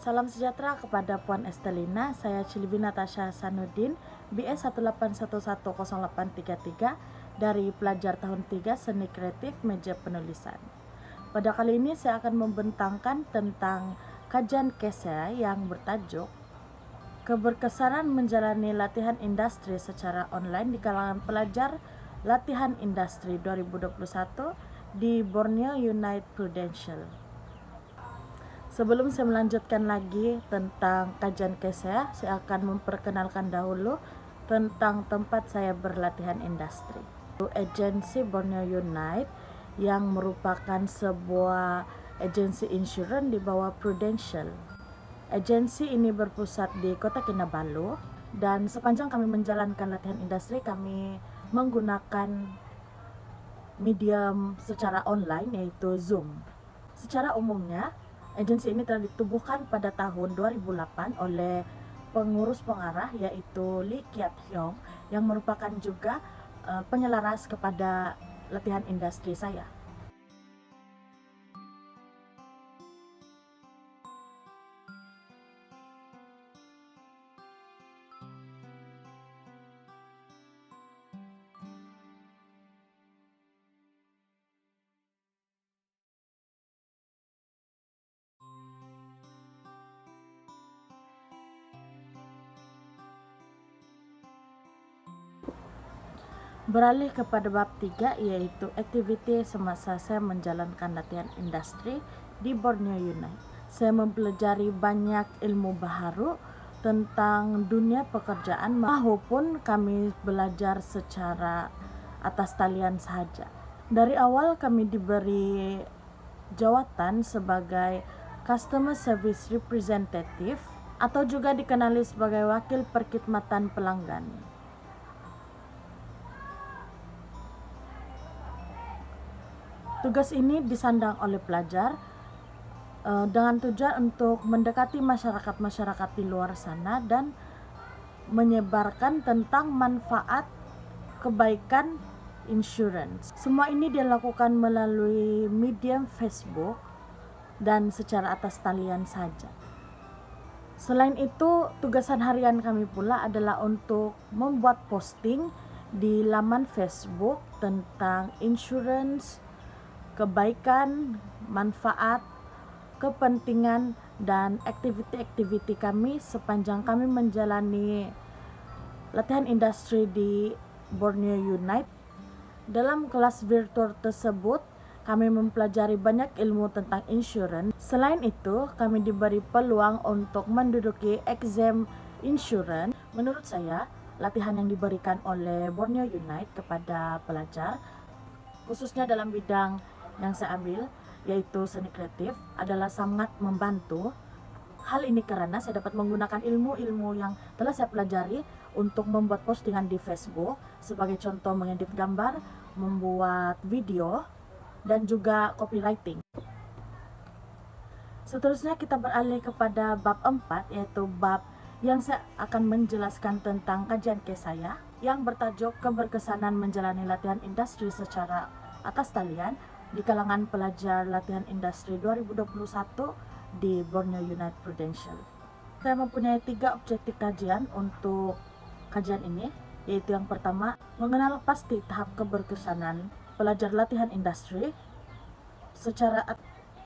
Salam sejahtera kepada Puan Estelina, saya Cilvi Natasha Sanudin, BS 1811083 dari pelajar tahun 3 Seni Kreatif Meja Penulisan. Pada kali ini saya akan membentangkan tentang kajian KESA yang bertajuk Keberkesanan Menjalani Latihan Industri secara online di kalangan pelajar Latihan Industri 2021 di Borneo United Prudential. Sebelum saya melanjutkan lagi tentang kajian KESA, saya akan memperkenalkan dahulu tentang tempat saya berlatihan industri. Agensi Borneo United yang merupakan sebuah agensi insurans di bawah Prudential. Agensi ini berpusat di Kota Kinabalu dan sepanjang kami menjalankan latihan industri kami menggunakan medium secara online yaitu Zoom. Secara umumnya agensi ini telah ditubuhkan pada tahun 2008 oleh pengurus pengarah yaitu Lee Kiat Hyong yang merupakan juga penyelaras kepada latihan industri saya. Beralih kepada bab 3 yaitu aktiviti semasa saya menjalankan latihan industri di Borneo United. Saya mempelajari banyak ilmu baharu tentang dunia pekerjaan maupun kami belajar secara atas talian sahaja. Dari awal kami diberi jawatan sebagai Customer Service Representative atau juga dikenali sebagai wakil perkhidmatan pelanggan. Tugas ini disandang oleh pelajar dengan tujuan untuk mendekati masyarakat-masyarakat di luar sana dan menyebarkan tentang manfaat kebaikan insurance. Semua ini dilakukan melalui medium Facebook dan secara atas talian saja. Selain itu, tugasan harian kami pula adalah untuk membuat posting di laman Facebook tentang insurance, kebaikan, manfaat, kepentingan, dan aktiviti-aktiviti kami sepanjang kami menjalani latihan industri di Borneo United. Dalam kelas virtual tersebut, kami mempelajari banyak ilmu tentang insurans. Selain itu, kami diberi peluang untuk menduduki exam insurans. Menurut saya, latihan yang diberikan oleh Borneo United kepada pelajar, khususnya dalam bidang yang saya ambil yaitu seni kreatif, adalah sangat membantu. Hal ini karena saya dapat menggunakan ilmu-ilmu yang telah saya pelajari untuk membuat postingan di Facebook, sebagai contoh mengedit gambar, membuat video, dan juga copywriting. Seterusnya kita beralih kepada bab 4 yaitu bab yang saya akan menjelaskan tentang kajian case saya yang bertajuk Keberkesanan Menjalani Latihan Industri secara atas talian di kalangan pelajar latihan industri 2021 di Borneo United Prudential. Saya mempunyai 3 objektif kajian untuk kajian ini, yaitu yang pertama, mengenal pasti tahap keberkesanan pelajar latihan industri secara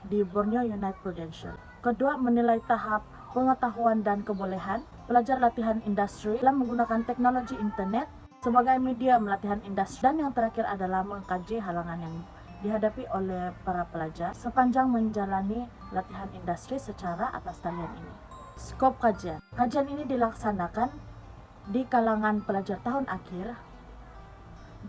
di Borneo United Prudential. Kedua, menilai tahap pengetahuan dan kebolehan pelajar latihan industri dalam menggunakan teknologi internet sebagai media latihan industri. Dan yang terakhir adalah mengkaji halangan yang dihadapi oleh para pelajar sepanjang menjalani latihan industri secara atas talian ini. Skop kajian. Kajian ini dilaksanakan di kalangan pelajar tahun akhir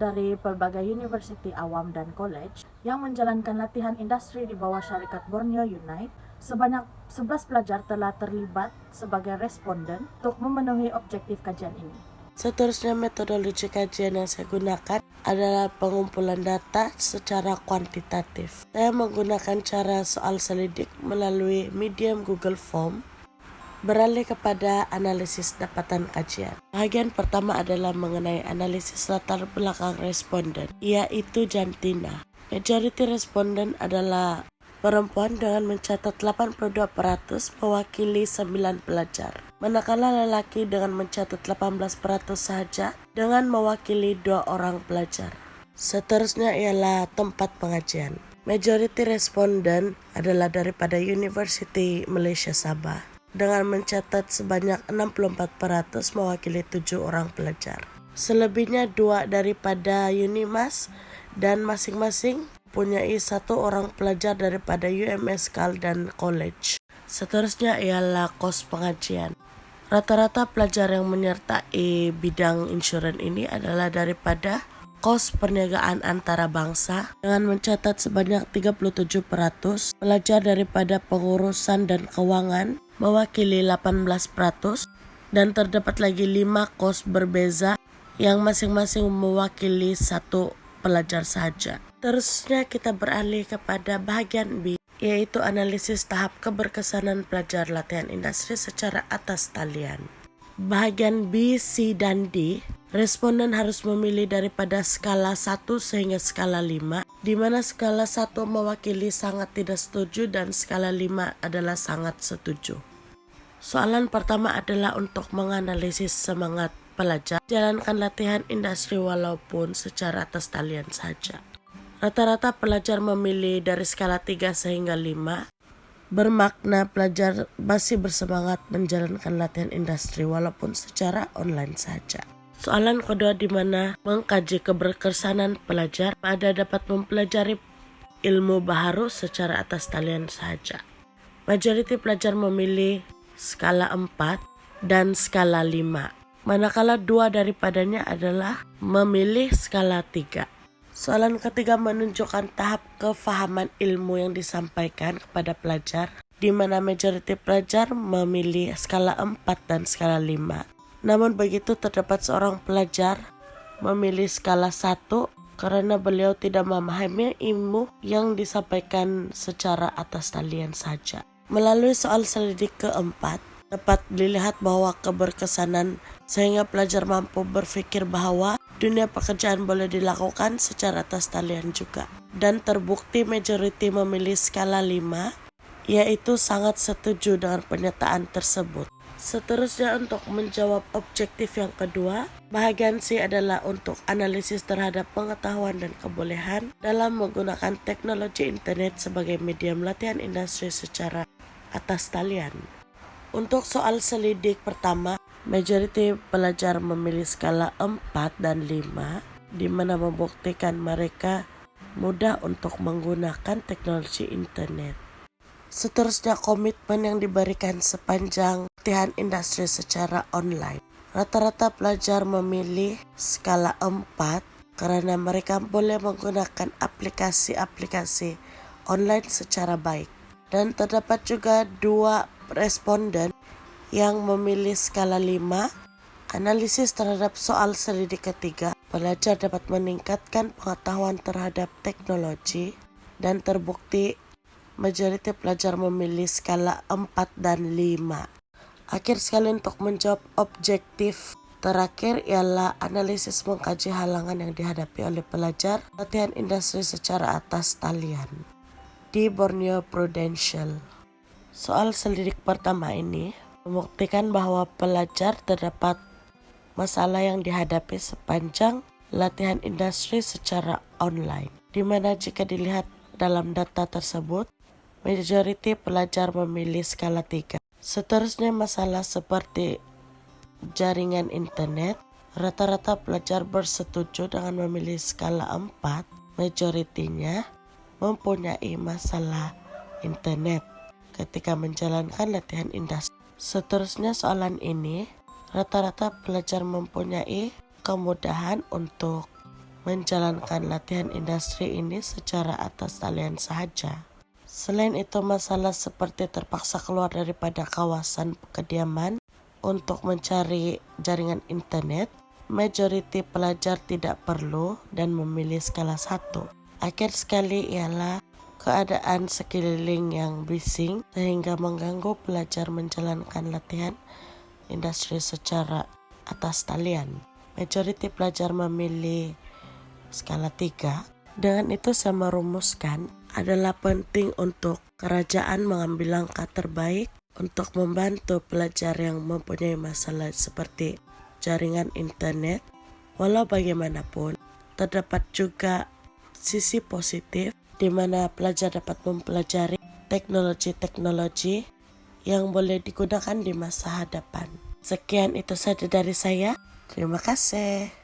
dari berbagai university awam dan college yang menjalankan latihan industri di bawah syarikat Borneo United. Sebanyak 11 pelajar telah terlibat sebagai responden untuk memenuhi objektif kajian ini. Seterusnya, metodologi kajian yang saya gunakan adalah pengumpulan data secara kuantitatif. Saya menggunakan cara soal selidik melalui medium Google Form. Beralih kepada analisis dapatan kajian. Bahagian pertama adalah mengenai analisis latar belakang responden, yaitu jantina. Majority responden adalah Perempuan dengan mencatat 82% mewakili 9 pelajar. Manakala lelaki dengan mencatat 18% saja dengan mewakili 2 orang pelajar. Seterusnya ialah tempat pengajian. Majoriti responden adalah daripada University Malaysia Sabah dengan mencatat sebanyak 64% mewakili 7 orang pelajar. Selebihnya 2 daripada Unimas dan masing-masing mempunyai 1 orang pelajar daripada UMS Cal dan College. Seterusnya ialah kos pengajian. Rata-rata pelajar yang menyertai bidang insurans ini adalah daripada kos perniagaan antarabangsa dengan mencatat sebanyak 37%, pelajar daripada pengurusan dan keuangan mewakili 18%, dan terdapat lagi 5 kos berbeza yang masing-masing mewakili 1 pelajar saja. Terusnya kita beralih kepada bahagian B, yaitu analisis tahap keberkesanan pelajar latihan industri secara atas talian. Bahagian B, C, dan D, responden harus memilih daripada skala 1 sehingga skala 5, di mana skala 1 mewakili sangat tidak setuju dan skala 5 adalah sangat setuju. Soalan pertama adalah untuk menganalisis semangat pelajar jalankan latihan industri walaupun secara atas talian saja. Rata-rata pelajar memilih dari skala 3 sehingga 5, bermakna pelajar masih bersemangat menjalankan latihan industri walaupun secara online saja. Soalan kedua di mana mengkaji keberkesanan pelajar pada dapat mempelajari ilmu baharu secara atas talian saja. Majoriti pelajar memilih skala 4 dan skala 5, manakala 2 daripadanya adalah memilih skala 3. Soalan ketiga menunjukkan tahap kefahaman ilmu yang disampaikan kepada pelajar, di mana majoriti pelajar memilih skala 4 dan skala 5. Namun begitu terdapat seorang pelajar memilih skala 1 karena beliau tidak memahami ilmu yang disampaikan secara atas talian saja. Melalui soal selidik keempat, dapat dilihat bahwa keberkesanan sehingga pelajar mampu berpikir bahwa dunia pekerjaan boleh dilakukan secara atas talian juga. Dan terbukti majoriti memilih skala 5, yaitu sangat setuju dengan pernyataan tersebut. Seterusnya untuk menjawab objektif yang kedua, bahagian C adalah untuk analisis terhadap pengetahuan dan kebolehan dalam menggunakan teknologi internet sebagai medium latihan industri secara atas talian. Untuk soal selidik pertama, majoriti pelajar memilih skala 4 dan 5, di mana membuktikan mereka mudah untuk menggunakan teknologi internet. Seterusnya komitmen yang diberikan sepanjang latihan industri secara online. Rata-rata pelajar memilih skala 4 karena mereka boleh menggunakan aplikasi-aplikasi online secara baik. Dan terdapat juga 2 responden yang memilih skala 5. Analisis terhadap soal selidik ketiga, pelajar dapat meningkatkan pengetahuan terhadap teknologi dan terbukti majoriti pelajar memilih skala 4 dan 5. Akhir sekali untuk menjawab objektif terakhir ialah analisis mengkaji halangan yang dihadapi oleh pelajar latihan industri secara atas talian di Borneo Prudential. Soal selidik pertama ini membuktikan bahwa pelajar terdapat masalah yang dihadapi sepanjang latihan industri secara online, di mana jika dilihat dalam data tersebut, majoriti pelajar memilih skala 3. Seterusnya masalah seperti jaringan internet, rata-rata pelajar bersetuju dengan memilih skala 4, majoritinya mempunyai masalah internet ketika menjalankan latihan industri. Seterusnya soalan ini, rata-rata pelajar mempunyai kemudahan untuk menjalankan latihan industri ini secara atas talian sahaja. Selain itu, masalah seperti terpaksa keluar daripada kawasan kediaman untuk mencari jaringan internet, majoriti pelajar tidak perlu dan memilih skala 1. Akhir sekali ialah keadaan sekeliling yang bising sehingga mengganggu pelajar menjalankan latihan industri secara atas talian. Majoriti pelajar memilih skala 3. Dengan itu saya merumuskan adalah penting untuk kerajaan mengambil langkah terbaik untuk membantu pelajar yang mempunyai masalah seperti jaringan internet. Walau bagaimanapun, terdapat juga sisi positif di mana pelajar dapat mempelajari teknologi-teknologi yang boleh digunakan di masa hadapan. Sekian itu saja dari saya. Terima kasih.